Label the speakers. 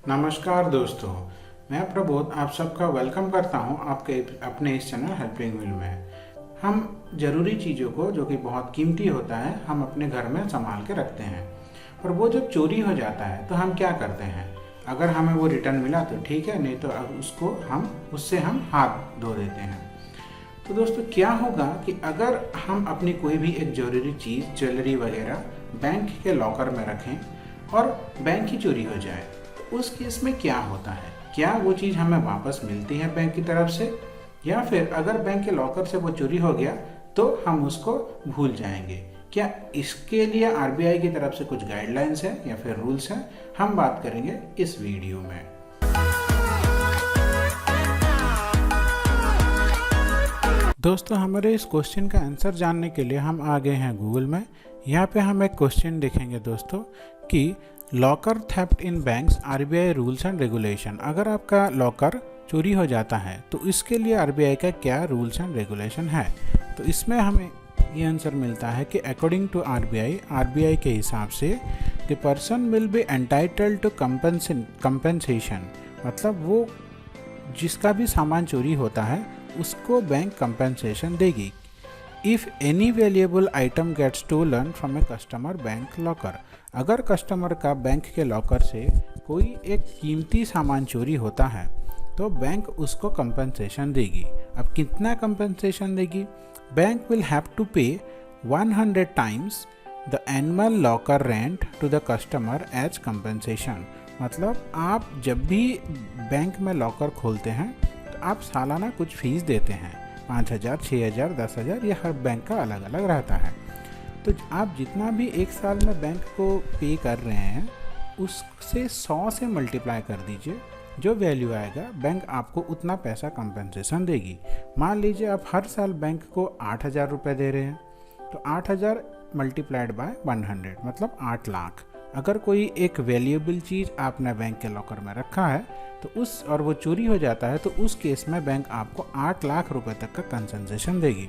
Speaker 1: नमस्कार दोस्तों, मैं प्रबोध आप सबका वेलकम करता हूं आपके अपने इस चैनल हेल्पिंग व्हील में। हम ज़रूरी चीज़ों को जो कि बहुत कीमती होता है हम अपने घर में संभाल के रखते हैं, पर वो जब चोरी हो जाता है तो हम क्या करते हैं। अगर हमें वो रिटर्न मिला तो ठीक है, नहीं तो अब उससे हम हाथ धो देते हैं। तो दोस्तों क्या होगा कि अगर हम अपनी कोई भी एक ज़रूरी चीज़ ज्वेलरी वगैरह बैंक के लॉकर में रखें और बैंक की चोरी हो जाए, उस केस में क्या होता है। क्या वो चीज़ हमें वापस मिलती है बैंक की तरफ से, या फिर अगर बैंक के लॉकर से वो चोरी हो गया तो हम उसको भूल जाएंगे। क्या इसके लिए आरबीआई की तरफ से कुछ गाइडलाइंस है या फिर रूल्स हैं, हम बात करेंगे इस वीडियो में। दोस्तों हमारे इस क्वेश्चन का आंसर जानने के लिए हम आ गए हैं गूगल में। यहाँ पे हम एक क्वेश्चन देखेंगे दोस्तों कि locker theft in banks RBI rules and regulation. अगर आपका लॉकर चोरी हो जाता है तो इसके लिए आरबीआई का क्या रूल्स एंड रेगुलेशन है। तो इसमें हमें ये आंसर मिलता है कि अकॉर्डिंग टू आरबीआई के हिसाब से the person will be entitled to compensation. मतलब वो जिसका भी सामान चोरी होता है उसको बैंक कंपेंसेशन देगी if any valuable item gets stolen from a customer bank locker. अगर कस्टमर का बैंक के लॉकर से कोई एक कीमती सामान चोरी होता है तो बैंक उसको कंपेंसेशन देगी। अब कितना कंपेंसेशन देगी? Bank will have to pay 100 times the annual locker rent to the customer as compensation. मतलब आप जब भी बैंक में लॉकर खोलते हैं तो आप सालाना कुछ फीस देते हैं, 5,000, 6,000, 10,000, ये हर बैंक का अलग अलग रहता है। तो आप जितना भी एक साल में बैंक को पे कर रहे हैं उससे 100 से मल्टीप्लाई कर दीजिए, जो वैल्यू आएगा बैंक आपको उतना पैसा कंपेंसेशन देगी। मान लीजिए आप हर साल बैंक को 8,000 रुपये दे रहे हैं तो 8,000 मल्टीप्लाइड बाय 100 मतलब 8 लाख। अगर कोई एक वैल्यूएबल चीज़ आपने बैंक के लॉकर में रखा है तो और वो चोरी हो जाता है तो उस केस में बैंक आपको 8 लाख रुपए तक का कंसेशन देगी।